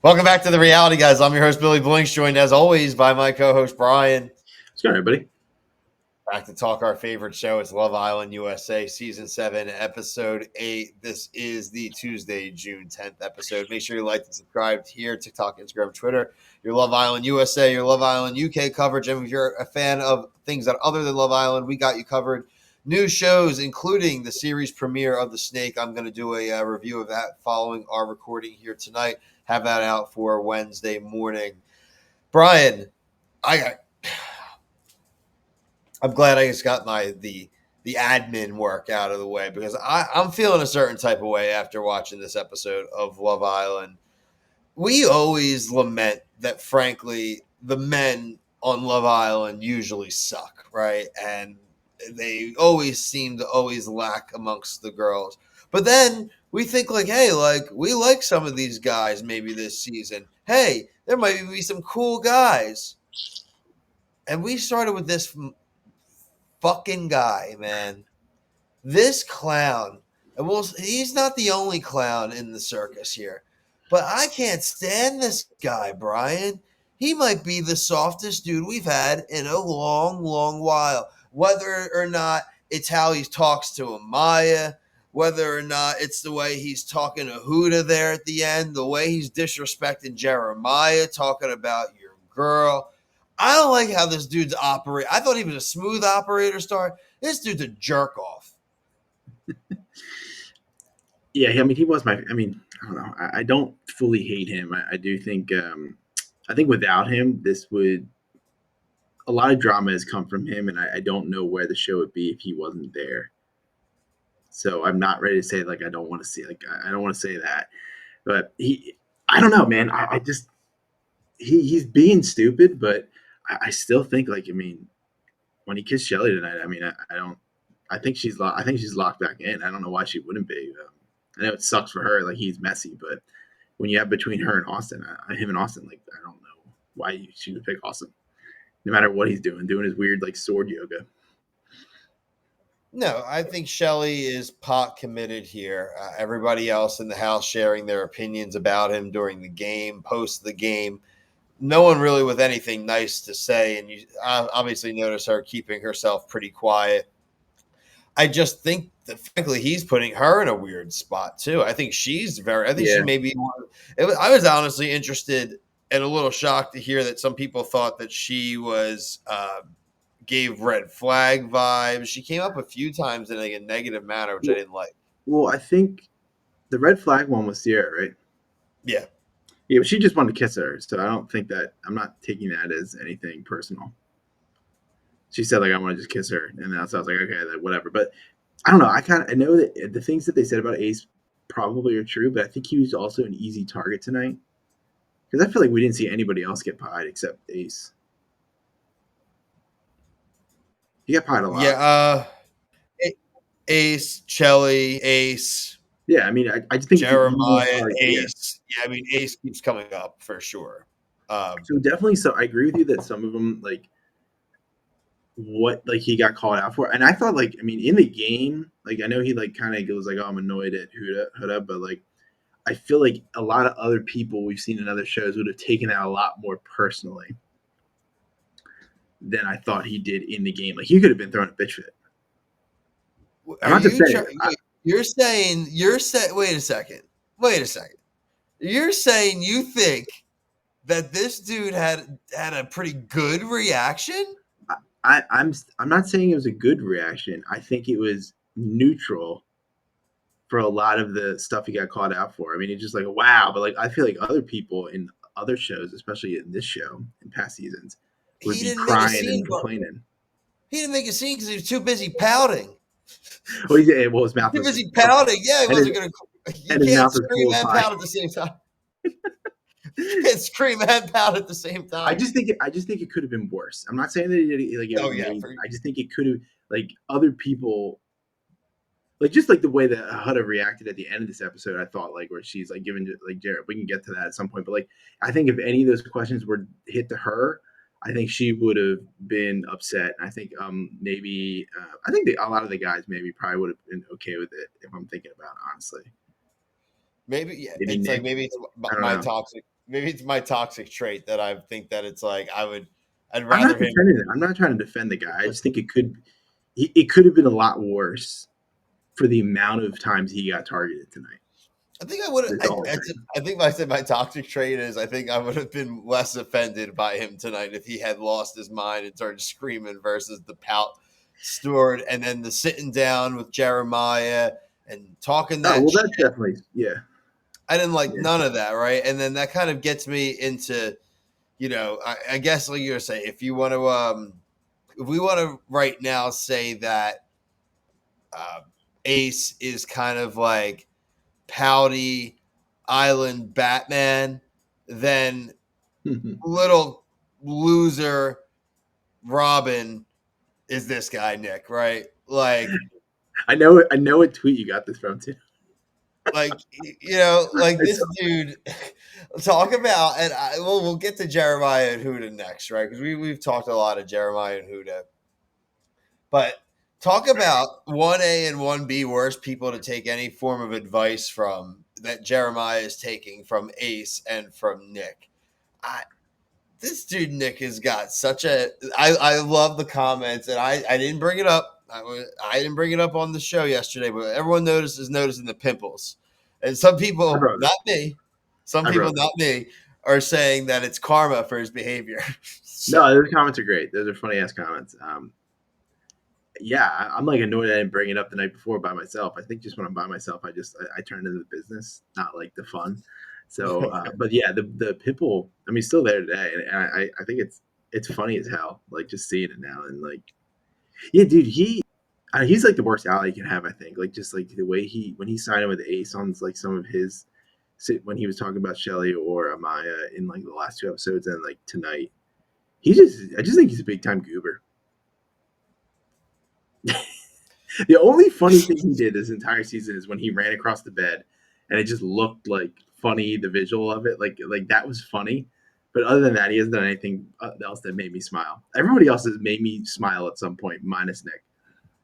Welcome back to the Reality Guys. I'm your host, Billy Blinks, joined as always by my co-host, Brian. What's going on, everybody? Back to talk our favorite show. It's Love Island USA, Season 7, Episode 8. This is the Tuesday, June 10th episode. Make sure you like and subscribe here, TikTok, Instagram, Twitter. Your Love Island USA, your Love Island UK coverage. And if you're a fan of things that are other than Love Island, we got you covered. New shows, including the series premiere of The Snake. I'm going to do a review of that following our recording here tonight. Have that out for Wednesday morning. Brian, I'm glad I just got the admin work out of the way because I'm feeling a certain type of way after watching this episode of Love Island. We always lament that, frankly, the men on Love Island usually suck, right? And they always seem to always lack amongst the girls. But then we think like, hey, like we like some of these guys maybe this season. Hey, there might be some cool guys. And we started with this fucking guy, man. This clown. And he's not the only clown in the circus here. But I can't stand this guy, Brian. He might be the softest dude we've had in a long, long while. Whether or not it's how he talks to Amaya, whether or not it's the way he's talking to Huda there at the end, the way he's disrespecting Jeremiah, talking about your girl. I don't like how this dude's operate. I thought he was a smooth operator star. This dude's a jerk off. Yeah, I mean, he was I don't know. I don't fully hate him. I do think, I think without him, a lot of drama has come from him, and I don't know where the show would be if he wasn't there. So I'm not ready to say, I don't want to see, I don't want to say that. But I don't know, man. I just, he's being stupid, but I still think, when he kissed Chelley tonight, I think she's locked back in. I don't know why she wouldn't be. I know it sucks for her, he's messy, but when you have between her and Austin, him and Austin, I don't know why she would pick Austin, no matter what he's doing his weird sword yoga. No, I think Chelley is pot committed here. Everybody else in the house sharing their opinions about him during the game, post the game. No one really with anything nice to say, and you obviously notice her keeping herself pretty quiet. I just think that, frankly, he's putting her in a weird spot too. I think she may be. I was honestly interested and a little shocked to hear that some people thought that she was gave red flag vibes. She came up a few times in a negative manner, which I didn't like. Well, I think the red flag one was Sierra, right? Yeah. Yeah, but she just wanted to kiss her, so I don't think that I'm not taking that as anything personal. She said I want to just kiss her, and that's so I was like, okay, whatever. But I don't know. I know that the things that they said about Ace probably are true, but I think he was also an easy target tonight because I feel like we didn't see anybody else get pied except Ace. He got pied a lot. Yeah. Ace, Chelley, Ace. Yeah, I just think Jeremiah, Ace. Yeah, Ace keeps coming up for sure. So definitely. So I agree with you that some of them he got called out for, and I thought in the game, I know he kind of goes I'm annoyed at Huda, but I feel like a lot of other people we've seen in other shows would have taken that a lot more personally than I thought he did in the game. He could have been throwing a bitch fit. You're saying wait a second. You're saying you think that this dude had a pretty good reaction? I'm not saying it was a good reaction. I think it was neutral for a lot of the stuff he got called out for. It's just wow, but I feel like other people in other shows, especially in this show in past seasons, would be crying and complaining. He didn't make a scene because he was too busy pouting. Well, his mouth was busy pouting. Yeah, he wasn't going to. You can't scream and pout at the same time. You can't scream and pout at the same time. I just think it could have been worse. I'm not saying that he did I just think it could have other people. Just the way that Huda reacted at the end of this episode, I thought where she's giving Jared. We can get to that at some point, but I think if any of those questions were hit to her, I think she would have been upset. I think maybe I think a lot of the guys probably would have been okay with it if I'm thinking about it, honestly. Maybe it's maybe it's my maybe it's my toxic trait that I think that it's like I'd I'm rather not him. defending it. I'm not trying to defend the guy. I just think it could have been a lot worse for the amount of times he got targeted tonight. I think I would. That's all I'm saying. I think if I said my toxic trait is, I think I would have been less offended by him tonight if he had lost his mind and started screaming versus the pout steward, and then the sitting down with Jeremiah and talking Oh that well, shit. that's definitely yeah, I didn't like yeah. none of that, right? And then that kind of gets me into, I guess like you're saying, if we want to right now say that uh, Ace is kind of like pouty island Batman, then little loser Robin is this guy, Nick, right? I know what tweet you got this from too. Like It's, this dude talk about, and we'll get to Jeremiah and Huda next, right? Because we've talked a lot of Jeremiah and Huda, but talk about 1A and 1B worst people to take any form of advice from that Jeremiah is taking from Ace and from Nick. I, this dude Nick has got such a. I love the comments, and I didn't bring it up. I didn't bring it up on the show yesterday, but everyone is noticing the pimples, and some I people, wrote it. not me, some I people, wrote it. not me, are saying that it's karma for his behavior. So No, those comments are great. Those are funny ass comments. Yeah, I'm like annoyed I didn't bring it up the night before by myself. I think just when I'm by myself, I turn into the business, not like the fun. So, but yeah, the Pipple, I mean, still there today, and I think it's funny as hell, like just seeing it now, and like, yeah, dude, he's like the worst ally you can have. I think, like just like the way when he signed with Ace on like some of his when he was talking about Chelley or Amaya in like the last two episodes, and like tonight, I just think he's a big time goober. The only funny thing he did this entire season is when he ran across the bed, and it just looked like funny. The visual of it, like that was funny. But other than that, he hasn't done anything else that made me smile. Everybody else has made me smile at some point, minus Nick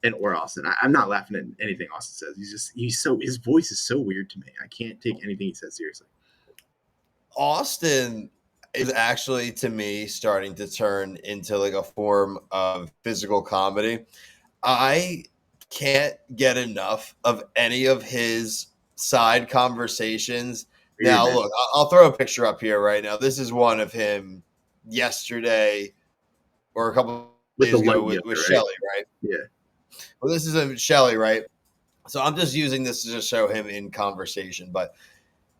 and or Austin. I'm not laughing at anything Austin says. His voice is so weird to me. I can't take anything he says seriously. Austin is actually to me starting to turn into like a form of physical comedy. I can't get enough of any of his side conversations. Weird, Now, man. look, I'll throw a picture up here right now. This is one of him yesterday or a couple of With the days ago light with, yellow, with right? Chelley, right? Yeah. Well, this is a Chelley, right? So I'm just using this to just show him in conversation. But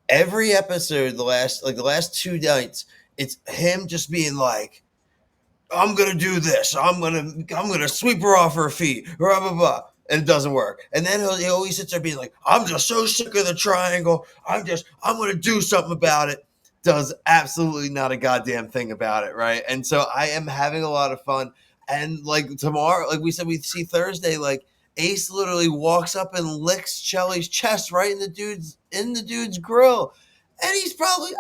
every episode, the last two nights, it's him just being like, I'm gonna do this. I'm gonna sweep her off her feet. Blah blah blah. And it doesn't work. And then he always sits there being like, I'm just so sick of the triangle. I'm gonna do something about it. Does absolutely not a goddamn thing about it, right? And so I am having a lot of fun. And like tomorrow, like we said, we see Thursday, like Ace literally walks up and licks Chelley's chest right in the dude's grill. And he's probably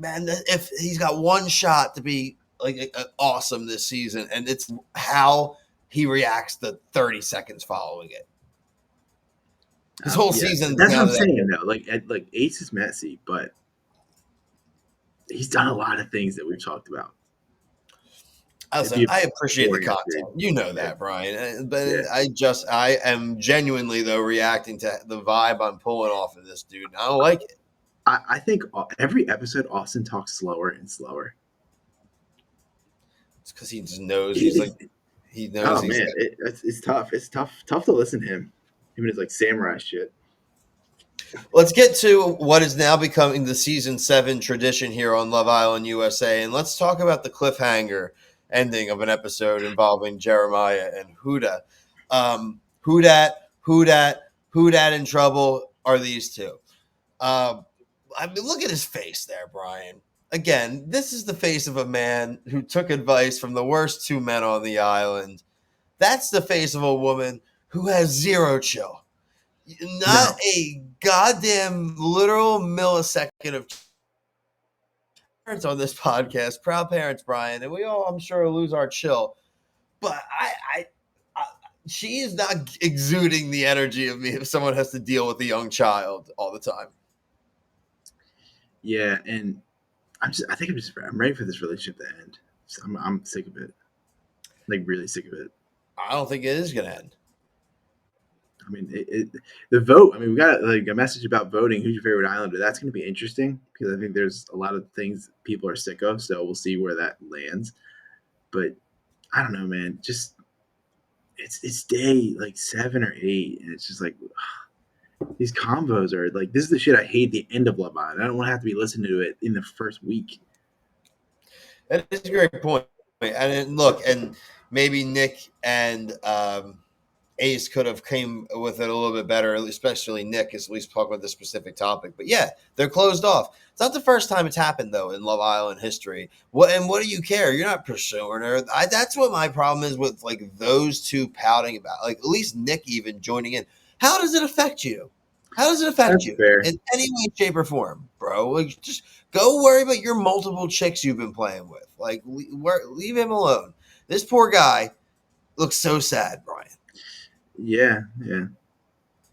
man, if he's got one shot to be like awesome this season, and it's how he reacts the 30 seconds following it. His whole Yeah, season's that's what now I'm that saying though. Like Ace is messy, but he's done a lot of things that we've talked about. It'd listen, be a I appreciate the boring ass content. period. You know Yeah, that, Brian. But yeah. I am genuinely though reacting to the vibe I'm pulling off of this dude. I don't like it. I think every episode Austin talks slower and slower. It's because he just knows he's like It- it- he knows oh he's man, it's tough. It's tough to listen to him. Him and his like samurai shit. Let's get to what is now becoming the season 7 tradition here on Love Island USA, and let's talk about the cliffhanger ending of an episode involving Jeremiah and Huda. Hudat, Hudat, Hudat in trouble are these two. I mean, look at his face there, Brian. Again, this is the face of a man who took advice from the worst two men on the island. That's the face of a woman who has zero chill. Not No, a goddamn literal millisecond of parents on this podcast, proud parents, Brian, and we all, I'm sure, lose our chill. But I she is not exuding the energy of me if someone has to deal with a young child all the time. yeah, and I'm ready for this relationship to end. I'm sick of it. Like really sick of it. I don't think it is going to end. I mean, the vote. I mean, we got like a message about voting. Who's your favorite Islander? That's going to be interesting because I think there's a lot of things people are sick of. So we'll see where that lands. But I don't know, man. Just it's day like 7 or 8, and it's just like these combos are like this is the shit I hate. The end of Love Island. I don't want to have to be listening to it in the first week. That is a great point. And then, look, and maybe Nick and Ace could have came with it a little bit better, especially Nick is at least talking about this specific topic. But yeah, they're closed off. It's not the first time it's happened though in Love Island history. What do you care? You're not pursuing her. That's what my problem is with like those two pouting about. Like at least Nick even joining in. How does it affect you? How does it affect That's you fair. in any way, shape, or form, bro? Like just go worry about your multiple chicks you've been playing with. Like leave him alone. This poor guy looks so sad, Brian. Yeah, yeah.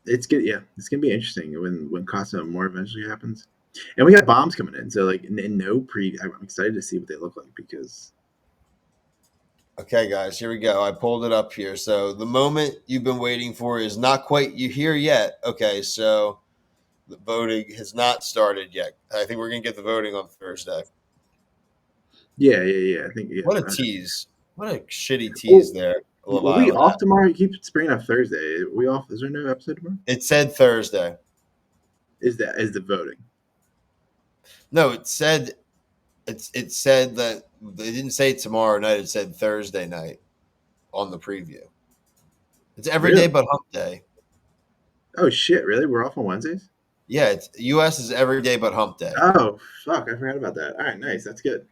It's good. Yeah, it's gonna be interesting when Casa Amor eventually happens, and we got bombs coming in. So like, no pre. I'm excited to see what they look like because. Okay, guys, here we go. I pulled it up here. So the moment you've been waiting for is not quite here yet. Okay, so the voting has not started yet. I think we're gonna get the voting on Thursday. Yeah, yeah, yeah. I think yeah. What a tease! What a shitty Well, tease there. Love are we Island. off tomorrow? You keep bringing up Thursday. Are we off? Is there no episode tomorrow? It said Thursday. Is the voting? No, it said that they didn't say tomorrow night. It said Thursday night on the preview. It's every day Really? but Hump Day. Oh shit! Really? We're off on Wednesdays? Yeah, it's U.S. is every day but Hump Day. Oh fuck! I forgot about that. All right, nice. That's good.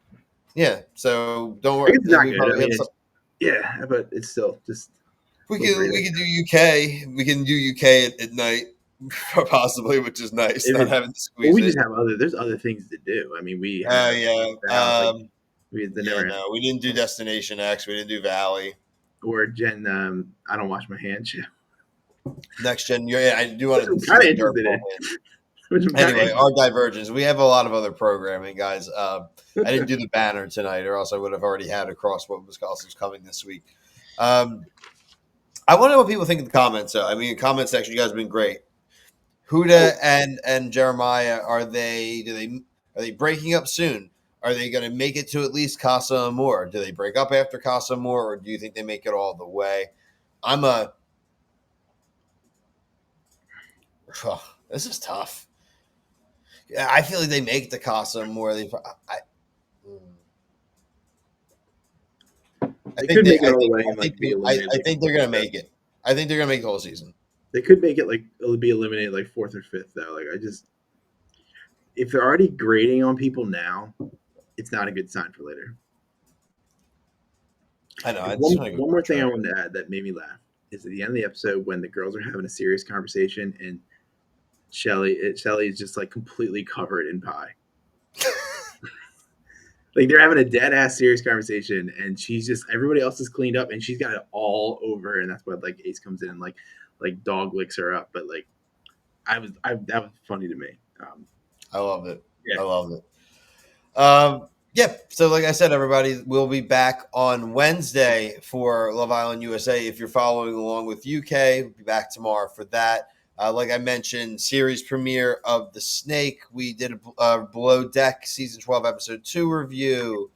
Yeah, so don't I guess worry. it's not We good. I probably mean, have some. it's yeah, but it's still just We a little can grating. we can do UK. We can do UK at night, possibly, which is nice. If Not it, having to well, squeeze we it. just have there's other things to do. I mean, we Oh have yeah. like we the Yeah. never No, we didn't do Destination X. We didn't do Valley. or Jen. I don't wash my hands. Next Gen. Yeah, I do Which want I'm to see kind of the interested Dirtball in. Man. Which I'm kind of Anyway, interested. our divergence. We have a lot of other programming, guys. I didn't do the banner tonight, or else I would have already had across what was also coming this week. I want to know what people think in the comments. I mean, comment section, you guys have been great. Oh, Huda and Jeremiah, are they breaking up soon? Are they going to make it to at least Casa Amor? Do they break up after Casa Amor, or do you think they make it all the way? I'm a. Oh, this is tough. Yeah, I feel like they make the Casa Amor. I they think could they. make it all the way and like be eliminated I like think they're fourth going or to fifth. make it. I think they're going to make the whole season. They could make it like it'll be eliminated like fourth or fifth though. Like I just if they're already grading on people now, it's not a good sign for later. I know. And I just want to go one more watch thing I her. wanted to add that made me laugh is at the end of the episode when the girls are having a serious conversation and Chelley is just like completely covered in pie. Like they're having a dead ass serious conversation and she's just everybody else is cleaned up and she's got it all over her and that's why like Ace comes in and like dog licks her up. But like that was funny to me. I love it. Yeah. I love it. Yep. So, like I said, everybody, we'll be back on Wednesday for Love Island USA. If you're following along with UK, we'll be back tomorrow for that. Like I mentioned, series premiere of The Snake. We did a Below Deck season 12, episode 2 review.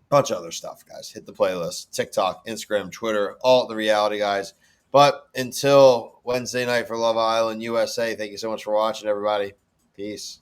Bunch of other stuff, guys. Hit the playlist, TikTok, Instagram, Twitter, all at The Reality Guys. But until Wednesday night for Love Island USA, thank you so much for watching, everybody. Peace.